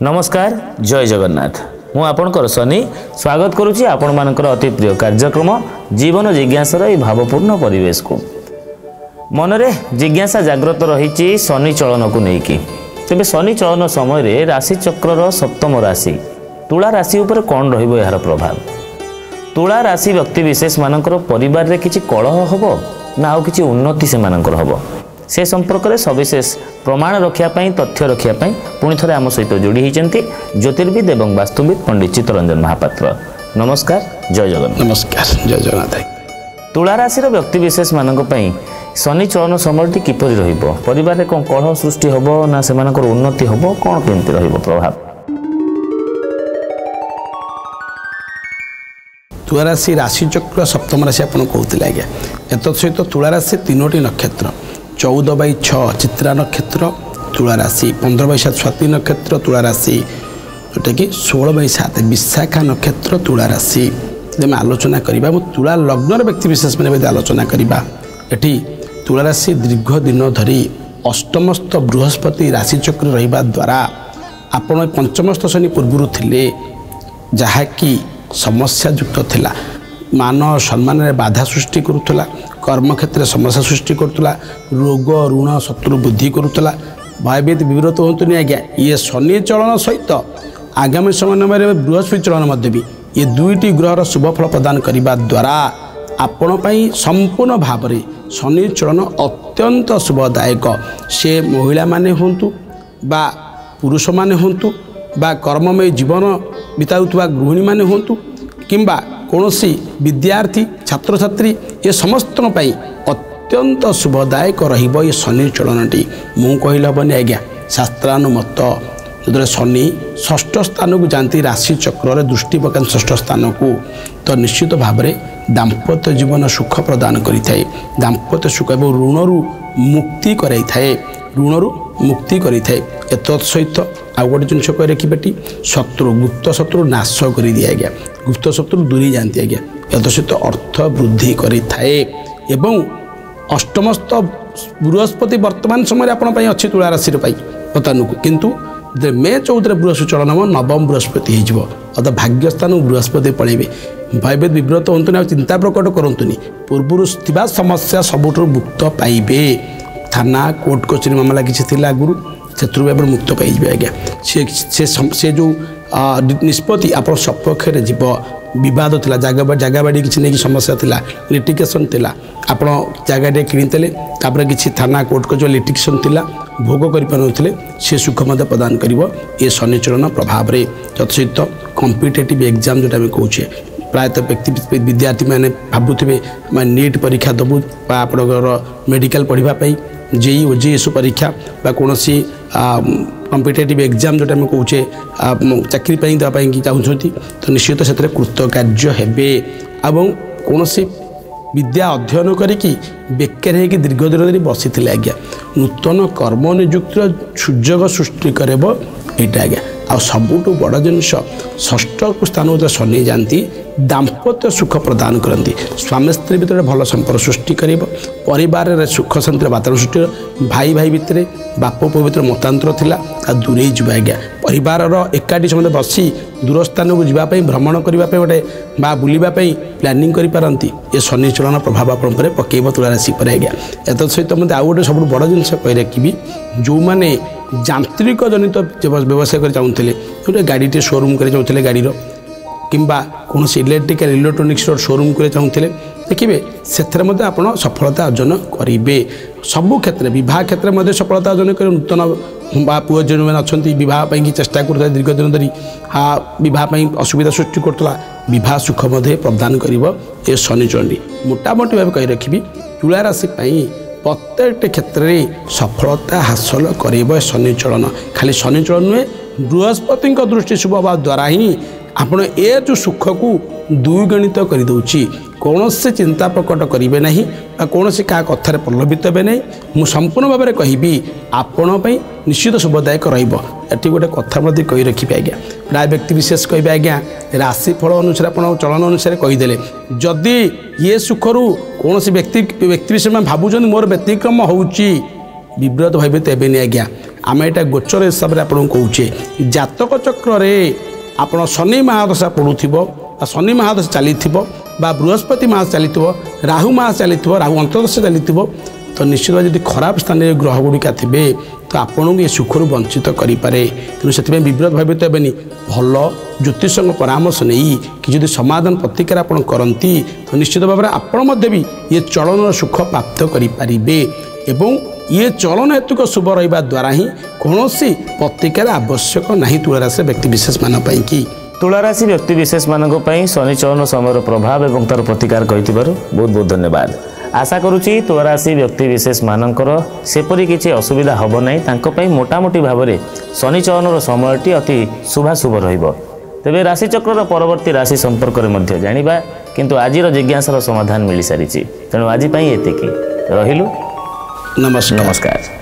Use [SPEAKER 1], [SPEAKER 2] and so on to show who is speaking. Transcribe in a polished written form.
[SPEAKER 1] नमस्कार जय जगन्नाथ मु आपणकर सनी स्वागत करुच्ची आपण मानकर अति प्रिय कार्यक्रम जीवन जिज्ञासार यह भावपूर्ण परिवेश को मनरे जिज्ञासा जाग्रत रही शनि चलन को लेकिन तेज शनि चलन समय राशि चक्र सप्तम राशि तुला राशि उपर कौन रहा प्रभाव तुला राशि व्यक्ति विशेष मानकर परिवार रे किछि कलह हबो ना आउ किछि उन्नति से मानकर हबो से संपर्क में सविशेष प्रमाण रखापी तथ्य रखापी पुणी थे आम सहित जोड़ी होती ज्योतिर्विद एवं वास्तुविद पंडित चित्तरंजन महापात्र। नमस्कार जय जगन्नाथ।
[SPEAKER 2] नमस्कार जय जगन्नाथ।
[SPEAKER 1] तुला राशि व्यक्ति विशेष मानक शनि चलन समय किपरि रहिबो परिवार रे कौन कलह सृष्टि हबो ना से मानकर उन्नति हबो कौन केमति रहिबो प्रभाव।
[SPEAKER 2] तुला राशि राशि चक्र सप्तम राशि आपन कहते आज्ञा एत सहित तुला राशि 3टी नक्षत्र 14/6 चित्रा नक्षत्र तुला राशि 15/7 स्वाति नक्षत्र तुला राशि जोटा कि 16/7 विशाखा नक्षत्र तुला राशि जब आलोचना करवा तुला लग्नर व्यक्ति विशेष मैंने आलोचना करवा एटी तुला राशि दीर्घ दिन धरी अष्टमस्थ बृहस्पति राशि चक्र रहिबा द्वारा आपण पंचमस्थ शनि पूर्व थिले जहाँकि समस्या युक्त थिला मान सम्मान में बाधा सृष्टि करुला कर्म क्षेत्र समस्या सृष्टि करुला रोग ऋण शत्रु बुद्धि करुला भयभीत विव्रत हूँ आज्ञा ये शनि चलन सहित आगामी समय में बृहस्पति चलन भी ये दुईटी ग्रहर शुभ फल प्रदान करने द्वारा आपण संपूर्ण भाव में शनि चलन अत्यंत शुभदायक से महिला माने हूँ बा पुरुष माने हूँ बा कर्ममय जीवन बिताउथुवा गृहिणी माने हूँ किंबा कौनसी विद्यार्थी छात्र छात्री ये समस्त अत्यंत शुभदायक रहिबो ये शनि चलनटी मु कहले हेबनी आज्ञा शास्त्रानुमत जो शनि षष्ठ स्थान को जाती राशि चक्र दृष्टि पकान षष्ठ स्थान को तो निश्चित भाव में दाम्पत्य जीवन सुख प्रदान करिथाए दाम्पत्य सुख एवं ऋणरू मुक्ति कराई थाए ऋणरू मुक्ति करिथाए एतत् सहित आउ गोटे जिन कह रखी शत्रु गुप्त शत्रु नाश कर दिया गया गुप्त शत्रु दूरी जाती आज्ञा एत सहित अर्थ वृद्धि करिथाए एवं अष्टमस्थ बृहस्पति वर्तमान समय आपण अच्छी तुला राशि वर्तमान को किंतु मे 14 बृहस्पति चलन हम नवम बृहस्पति हो भाग्यस्थान बृहस्पति पलैबे भयभीत विव्रत हूँ चिंता प्रकट करूँ पूर्व समस्या सबुठ मुक्त पाइबे थाना कोर्ट कचेरी मामला किसी आगुरी से मुक्त पाइबे आज्ञा से जो निष्पत्ति आप सपक्ष जीव विवाद थिला जगह बाड़ी किसी नहीं समस्या थिला लिटिगेशन थिला आप जगह किणीते किसी थाना कोर्ट को जो लिटिगेशन थिला भोग कर से सुख मत प्रदान करिवो ये शनि चलन प्रभाव में तत्सहित कॉम्पिटिटिव एग्जाम जोटा कहे प्रायतः व्यक्ति विद्यार्थी मैंने भावुवे नीट परीक्षा दबु आप मेडिकल पढ़ाई जेई ओजेएस परीक्षा कौन कॉम्पिटिटिव एग्जाम जोटा कहे चाकरी देवाई चाहते तो निश्चित से कृतकार्य हेबे एवं कौन विद्या अध्ययन करी बेकार हो दीर्घ दिन धरी बसी आज्ञा नूतन कर्म नियुक्तिर सुजोग सृष्टि करेब यहाँ आज्ञा आ सबुठ बड़ जिनस षष्ठ स्थान जो शनि जाती दाम्पत्य सुख प्रदान करती स्वामी स्त्री भितर भल संपर्क सृष्टि कर परिवार सुख शांति वातावरण सृष्टि भाई भाई भितर बाप पुओ भितर मतांतर थिला दूरे जावा आज्ञा परिवार एकाठी समझ बसी दूर स्थान को जावाई भ्रमण करने गोटे बा बुलापी प्लानिंग करपारती ये शनि चलन प्रभाव आप पकेब तुला राशि पर आज्ञा एत सहित मत आउ गोटे सब बड़ जिन कह रखी जो मैंने यांत्रिक जनित व्यवसाय कर चाहूँगे गोटे गाड़ीटे शोरूम कर चाहूँगे गाड़ी किंबा कौन इलेक्ट्रिकल इलेक्ट्रोनिक्स शोरूम कर चाहूँगे देखिए से आप सफलता अर्जन करेंगे सबू क्षेत्र विवाह क्षेत्र में सफलता अर्जन कर नूतन बा पुओ जो मैंने अच्छा बहुत की चेष्टा कर दीर्घ दिन धरी बहुत असुविधा सृष्टि करूला बहुत सुख प्रदान कर ये शनि चलनी मोटामोटी भाव कही रखी तुला राशि प्रत्येक क्षेत्र में सफलता हासिल कर शनि चलन खाली शनि चलन नुहे बृहस्पति दृष्टि शुभ हवा द्वारा ही आपण ए जो सुख को द्विगणित कर दूची कौन से चिंता प्रकट करेंगे ना कौन से क्या कथार प्रलोभित हे ना मुझ संपूर्ण भाव में कहबी आपण निश्चित शुभदायक रही गोटे कथा कही रखी आज्ञा प्राय व्यक्ति विशेष कहे आज्ञा राशिफल अनुसार आप चलन अनुसार कहीदे जदि ये सुखरू कौन व्यक्ति विशेष में भावुं मोर व्यतिक्रम हो विव्रत भयभीत हेबेनि आज्ञा आम यहाँ गोचर हिसाब से आपको कौचे जातक चक्र आपण शनि महादशा पड़ू शनि महादशा चली बृहस्पति मास चली राहु मास चली राहु अंतर्दशा चली तो निश्चित भाव जब खराब स्थान में ग्रह गुड़िका थे तो आपन ये सुखर वंचित करें तेणु से विव्रत भावित हेनी भल ज्योतिष परामर्श नहीं कि जब समाधान प्रतिकार आप करती तो निश्चित भाव में आपण भी ये चलन सुख प्राप्त करें एवं ये चलन हेतुक शुभ रहा द्वारा ही कौन प्रतिकार आवश्यक नहीं तुलाराशि व्यक्ति विशेष मान कि
[SPEAKER 1] तुलाराशि व्यक्ति विशेष मानक शनि चलन समय प्रभाव और तार प्रतिकार कही बहुत बहुत धन्यवाद। आशा करुच्ची तुलाराशि व्यक्ति विशेष मानकर सेपरी किसी असुविधा हम ना मोटामोटी भाव में शनि चलन समयटी अति शुभाशुभ तेबे राशिचक्र परवर्ती राशि संपर्क में जाना किंतु आजिर जिज्ञासार समाधान मिल सारी तेणु आज एतिकी रहिलु
[SPEAKER 2] नमस्कार।
[SPEAKER 1] नमस्कार।